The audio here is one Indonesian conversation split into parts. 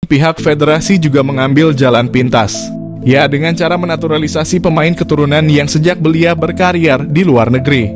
pihak federasi juga mengambil jalan pintas. Ya, dengan cara menaturalisasi pemain keturunan yang sejak belia berkarir di luar negeri.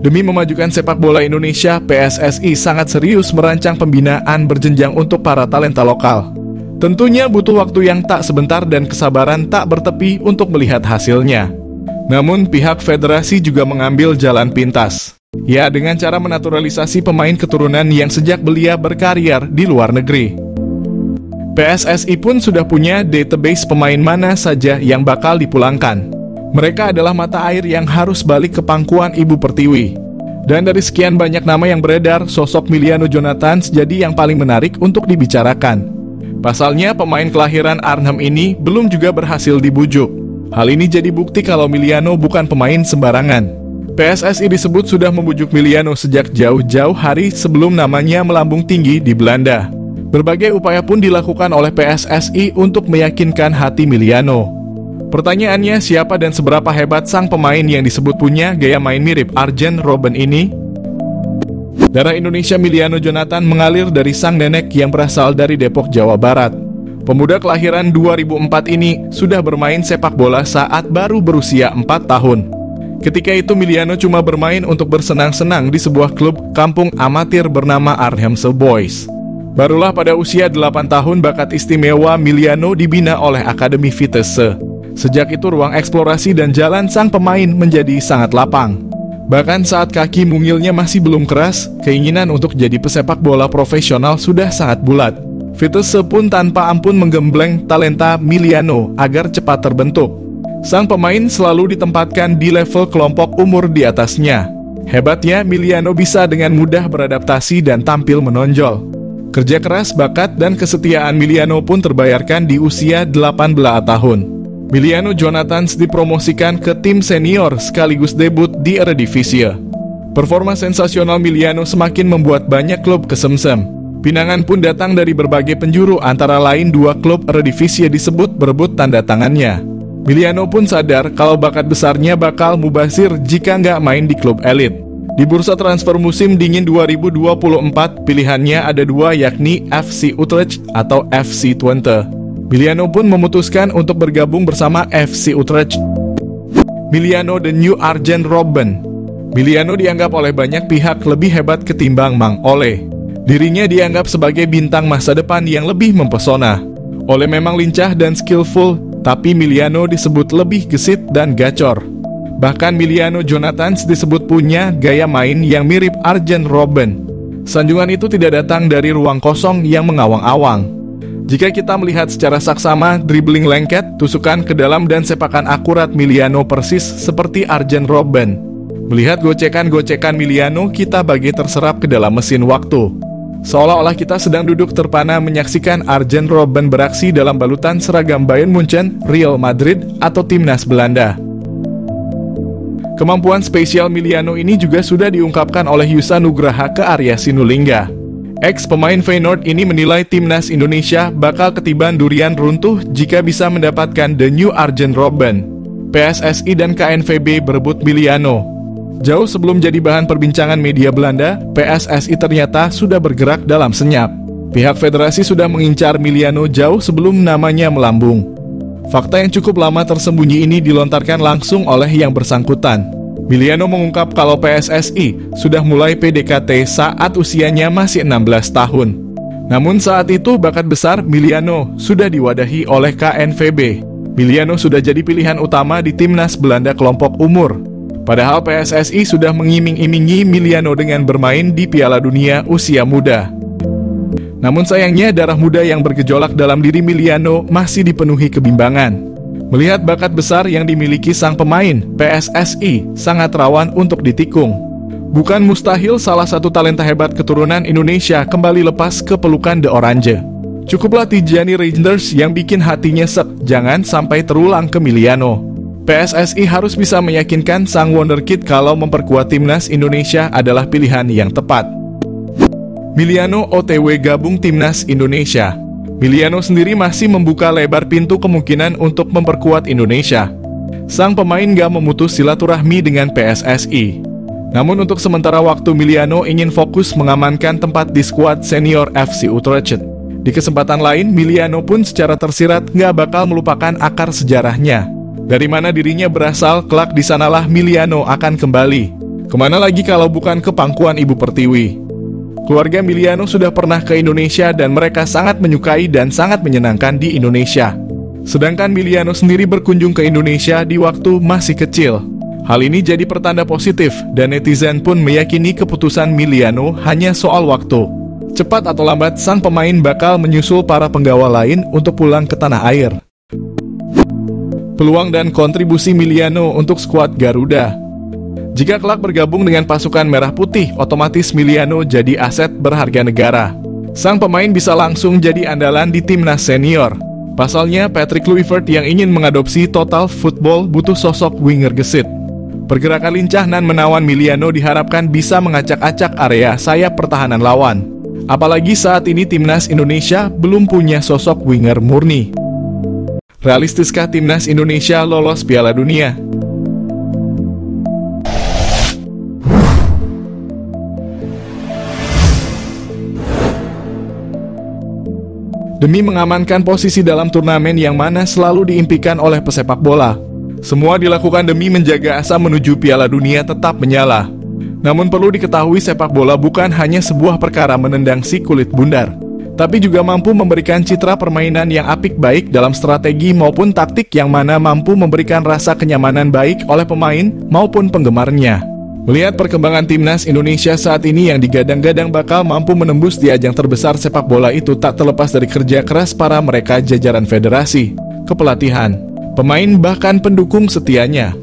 Demi memajukan sepak bola Indonesia, PSSI sangat serius merancang pembinaan berjenjang untuk para talenta lokal. Tentunya butuh waktu yang tak sebentar dan kesabaran tak bertepi untuk melihat hasilnya. Namun pihak federasi juga mengambil jalan pintas. Ya, dengan cara menaturalisasi pemain keturunan yang sejak belia berkarir di luar negeri. PSSI pun sudah punya database pemain mana saja yang bakal dipulangkan. Mereka adalah mata air yang harus balik ke pangkuan Ibu Pertiwi. Dan dari sekian banyak nama yang beredar, sosok Miliano Jonathans jadi yang paling menarik untuk dibicarakan. Pasalnya, pemain kelahiran Arnhem ini belum juga berhasil dibujuk. Hal ini jadi bukti kalau Miliano bukan pemain sembarangan. PSSI disebut sudah membujuk Miliano sejak jauh-jauh hari sebelum namanya melambung tinggi di Belanda. Berbagai upaya pun dilakukan oleh PSSI untuk meyakinkan hati Miliano. Pertanyaannya, siapa dan seberapa hebat sang pemain yang disebut punya gaya main mirip Arjen Robben ini? Darah Indonesia Miliano Jonathans mengalir dari sang nenek yang berasal dari Depok, Jawa Barat. Pemuda kelahiran 2004 ini sudah bermain sepak bola saat baru berusia 4 tahun. Ketika itu Miliano cuma bermain untuk bersenang-senang di sebuah klub kampung amatir bernama Arnhemse Boys. Barulah pada usia 8 tahun bakat istimewa Miliano dibina oleh Akademi Vitesse. Sejak itu ruang eksplorasi dan jalan sang pemain menjadi sangat lapang. Bahkan saat kaki mungilnya masih belum keras, keinginan untuk jadi pesepak bola profesional sudah sangat bulat. Vitesse pun tanpa ampun menggembleng talenta Miliano agar cepat terbentuk. Sang pemain selalu ditempatkan di level kelompok umur di atasnya. Hebatnya, Miliano bisa dengan mudah beradaptasi dan tampil menonjol. Kerja keras, bakat, dan kesetiaan Miliano pun terbayarkan di usia 18 tahun. Miliano Jonathans dipromosikan ke tim senior sekaligus debut di Eredivisie. Performa sensasional Miliano semakin membuat banyak klub kesemsem. Pinangan pun datang dari berbagai penjuru, antara lain 2 klub Eredivisie disebut berebut tanda tangannya. Miliano pun sadar kalau bakat besarnya bakal mubazir jika nggak main di klub elit. Di bursa transfer musim dingin 2024, pilihannya ada 2, yakni FC Utrecht atau FC Twente. Miliano pun memutuskan untuk bergabung bersama FC Utrecht. Miliano the new Arjen Robben. Miliano dianggap oleh banyak pihak lebih hebat ketimbang Mang Ole. Dirinya dianggap sebagai bintang masa depan yang lebih mempesona. Ole memang lincah dan skillful, tapi Miliano disebut lebih gesit dan gacor. Bahkan Miliano Jonathans disebut punya gaya main yang mirip Arjen Robben. Sanjungan itu tidak datang dari ruang kosong yang mengawang-awang. Jika kita melihat secara saksama, dribbling lengket, tusukan ke dalam dan sepakan akurat Miliano persis seperti Arjen Robben. Melihat gocekan-gocekan Miliano, kita bagi terserap ke dalam mesin waktu. Seolah-olah kita sedang duduk terpana menyaksikan Arjen Robben beraksi dalam balutan seragam Bayern Munchen, Real Madrid, atau timnas Belanda. Kemampuan spesial Miliano ini juga sudah diungkapkan oleh Yusa Nugraha ke Arya Sinulinga. Ex-pemain Feyenoord ini menilai timnas Indonesia bakal ketiban durian runtuh jika bisa mendapatkan the new Arjen Robben. PSSI dan KNVB berebut Miliano. Jauh sebelum jadi bahan perbincangan media Belanda, PSSI ternyata sudah bergerak dalam senyap. Pihak federasi sudah mengincar Miliano jauh sebelum namanya melambung. Fakta yang cukup lama tersembunyi ini dilontarkan langsung oleh yang bersangkutan. Miliano mengungkap kalau PSSI sudah mulai PDKT saat usianya masih 16 tahun. Namun saat itu bakat besar Miliano sudah diwadahi oleh KNVB. Miliano sudah jadi pilihan utama di timnas Belanda kelompok umur. Padahal PSSI sudah mengiming-imingi Miliano dengan bermain di Piala Dunia usia muda. Namun sayangnya darah muda yang bergejolak dalam diri Miliano masih dipenuhi kebimbangan. Melihat bakat besar yang dimiliki sang pemain, PSSI sangat rawan untuk ditikung. Bukan mustahil salah satu talenta hebat keturunan Indonesia kembali lepas ke pelukan The Orange. Cukuplah Tijani Reinders yang bikin hatinya sek, jangan sampai terulang ke Miliano. PSSI harus bisa meyakinkan sang wonderkid kalau memperkuat timnas Indonesia adalah pilihan yang tepat. Miliano OTW gabung timnas Indonesia. Miliano sendiri masih membuka lebar pintu kemungkinan untuk memperkuat Indonesia. Sang pemain gak memutus silaturahmi dengan PSSI. Namun untuk sementara waktu Miliano ingin fokus mengamankan tempat di skuad senior FC Utrecht. Di kesempatan lain, Miliano pun secara tersirat nggak bakal melupakan akar sejarahnya. Dari mana dirinya berasal, kelak di sanalah Miliano akan kembali. Kemana lagi kalau bukan ke pangkuan Ibu Pertiwi. Keluarga Miliano sudah pernah ke Indonesia dan mereka sangat menyukai dan sangat menyenangkan di Indonesia. Sedangkan Miliano sendiri berkunjung ke Indonesia di waktu masih kecil. Hal ini jadi pertanda positif dan netizen pun meyakini keputusan Miliano hanya soal waktu. Cepat atau lambat sang pemain bakal menyusul para penggawa lain untuk pulang ke tanah air. Peluang dan kontribusi Miliano untuk skuad Garuda. Jika kelak bergabung dengan pasukan Merah Putih, otomatis Miliano jadi aset berharga negara. Sang pemain bisa langsung jadi andalan di timnas senior. Pasalnya, Patrick Kluivert yang ingin mengadopsi total football butuh sosok winger gesit. Pergerakan lincah dan menawan Miliano diharapkan bisa mengacak-acak area sayap pertahanan lawan. Apalagi saat ini timnas Indonesia belum punya sosok winger murni. Realistiskah timnas Indonesia lolos Piala Dunia? Demi mengamankan posisi dalam turnamen yang mana selalu diimpikan oleh pesepak bola, semua dilakukan demi menjaga asa menuju Piala Dunia tetap menyala. Namun perlu diketahui sepak bola bukan hanya sebuah perkara menendang si kulit bundar, tapi juga mampu memberikan citra permainan yang apik baik dalam strategi maupun taktik yang mana mampu memberikan rasa kenyamanan baik oleh pemain maupun penggemarnya. Melihat perkembangan timnas Indonesia saat ini yang digadang-gadang bakal mampu menembus di ajang terbesar sepak bola itu tak terlepas dari kerja keras para mereka jajaran federasi, kepelatihan, pemain bahkan pendukung setianya.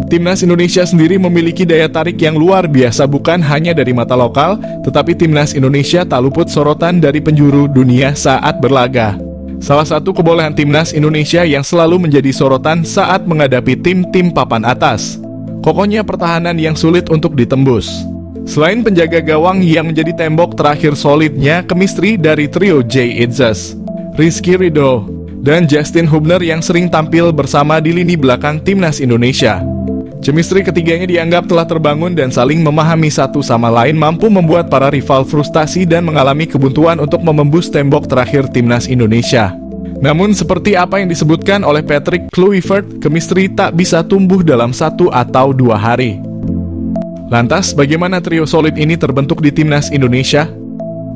Timnas Indonesia sendiri memiliki daya tarik yang luar biasa bukan hanya dari mata lokal, tetapi timnas Indonesia tak luput sorotan dari penjuru dunia saat berlaga. Salah satu kebolehan timnas Indonesia yang selalu menjadi sorotan saat menghadapi tim-tim papan atas, kokohnya pertahanan yang sulit untuk ditembus. Selain penjaga gawang yang menjadi tembok terakhir solidnya chemistry dari trio Jay Itzes, Rizky Ridho, dan Justin Hubner yang sering tampil bersama di lini belakang timnas Indonesia. Chemistry ketiganya dianggap telah terbangun dan saling memahami satu sama lain mampu membuat para rival frustasi dan mengalami kebuntuan untuk membembus tembok terakhir timnas Indonesia. Namun seperti apa yang disebutkan oleh Patrick Kluivert, chemistry tak bisa tumbuh dalam 1 atau 2 hari. Lantas, bagaimana trio solid ini terbentuk di timnas Indonesia?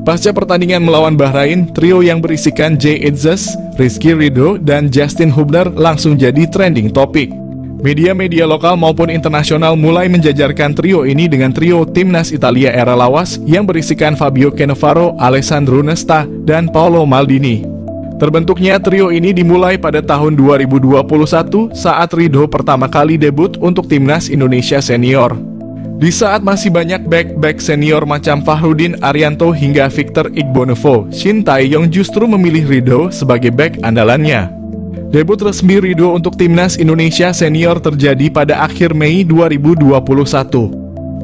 Pasca pertandingan melawan Bahrain, trio yang berisikan Jay Itzes, Rizky Ridho, dan Justin Hubner langsung jadi trending topik. Media-media lokal maupun internasional mulai menjajarkan trio ini dengan trio timnas Italia era lawas yang berisikan Fabio Cannavaro, Alessandro Nesta, dan Paolo Maldini. Terbentuknya trio ini dimulai pada tahun 2021 saat Ridho pertama kali debut untuk timnas Indonesia senior. Di saat masih banyak back-back senior macam Fahrudin Arianto hingga Victor Igbonevo, Shin Tae-yong justru memilih Ridho sebagai back andalannya. Debut resmi Ridho untuk timnas Indonesia senior terjadi pada akhir Mei 2021.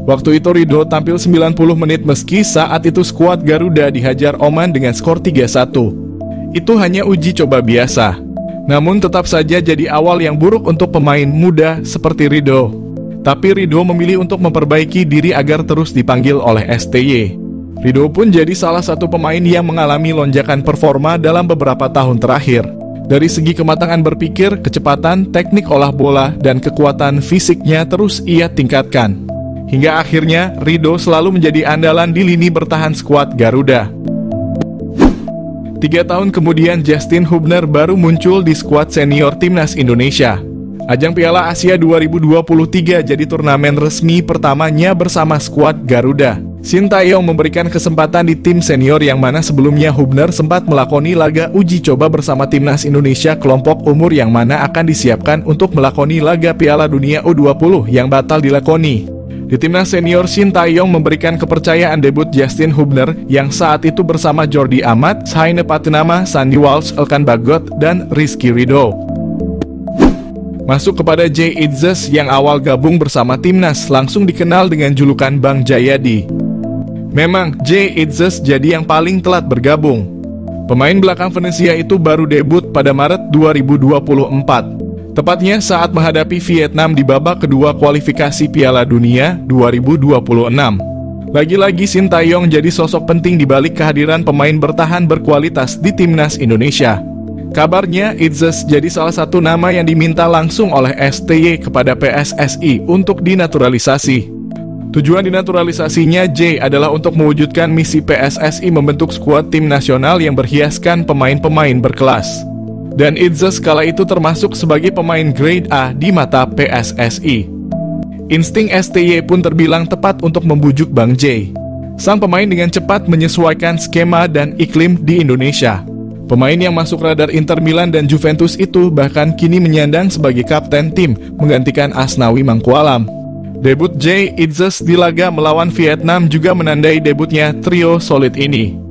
Waktu itu Ridho tampil 90 menit meski saat itu skuad Garuda dihajar Oman dengan skor 3-1. Itu hanya uji coba biasa. Namun tetap saja jadi awal yang buruk untuk pemain muda seperti Ridho. Tapi Ridho memilih untuk memperbaiki diri agar terus dipanggil oleh STY. Ridho pun jadi salah satu pemain yang mengalami lonjakan performa dalam beberapa tahun terakhir. Dari segi kematangan berpikir, kecepatan, teknik olah bola, dan kekuatan fisiknya terus ia tingkatkan. Hingga akhirnya Ridho selalu menjadi andalan di lini bertahan skuad Garuda. 3 tahun kemudian Justin Hubner baru muncul di skuad senior timnas Indonesia. Ajang Piala Asia 2023 jadi turnamen resmi pertamanya bersama skuad Garuda. Shin Tae-yong memberikan kesempatan di tim senior yang mana sebelumnya Hubner sempat melakoni laga uji coba bersama timnas Indonesia kelompok umur yang mana akan disiapkan untuk melakoni laga Piala Dunia U20 yang batal dilakoni. Di timnas senior, Shin Tae-yong memberikan kepercayaan debut Justin Hubner yang saat itu bersama Jordi Amat, Saine Patinama, Sandy Walsh, Elkan Bagot, dan Rizky Ridho. Masuk kepada Jay Itzes yang awal gabung bersama timnas langsung dikenal dengan julukan Bang Jayadi. Memang, Jay Itzes jadi yang paling telat bergabung. Pemain belakang Venezia itu baru debut pada Maret 2024. Tepatnya saat menghadapi Vietnam di babak kedua kualifikasi Piala Dunia 2026. Lagi-lagi Sintayong jadi sosok penting di balik kehadiran pemain bertahan berkualitas di timnas Indonesia. Kabarnya, Itzes jadi salah satu nama yang diminta langsung oleh STY kepada PSSI untuk dinaturalisasi. Tujuan dinaturalisasinya J adalah untuk mewujudkan misi PSSI membentuk skuad tim nasional yang berhiaskan pemain-pemain berkelas. Dan Itzes kala itu termasuk sebagai pemain grade A di mata PSSI. Insting STY pun terbilang tepat untuk membujuk Bang J. Sang pemain dengan cepat menyesuaikan skema dan iklim di Indonesia. Pemain yang masuk radar Inter Milan dan Juventus itu bahkan kini menyandang sebagai kapten tim, menggantikan Asnawi Mangkualam. Debut J. Itzes di laga melawan Vietnam juga menandai debutnya trio solid ini.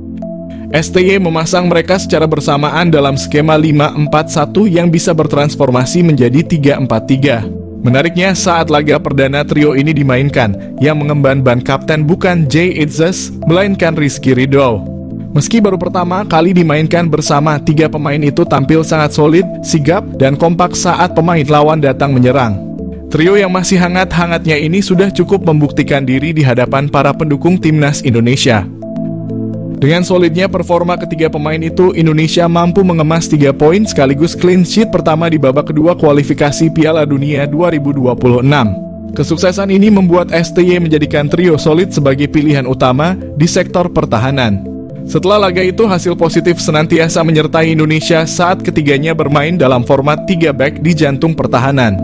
STY memasang mereka secara bersamaan dalam skema 5-4-1 yang bisa bertransformasi menjadi 3-4-3. Menariknya, saat laga perdana trio ini dimainkan, yang mengemban ban kapten bukan J. Itzes, melainkan Rizky Ridho. Meski baru pertama kali dimainkan bersama, tiga pemain itu tampil sangat solid, sigap, dan kompak saat pemain lawan datang menyerang. Trio yang masih hangat-hangatnya ini sudah cukup membuktikan diri di hadapan para pendukung timnas Indonesia. Dengan solidnya performa ketiga pemain itu, Indonesia mampu mengemas 3 poin sekaligus clean sheet pertama di babak kedua kualifikasi Piala Dunia 2026. Kesuksesan ini membuat STY menjadikan trio solid sebagai pilihan utama di sektor pertahanan. Setelah laga itu, hasil positif senantiasa menyertai Indonesia saat ketiganya bermain dalam format 3 back di jantung pertahanan.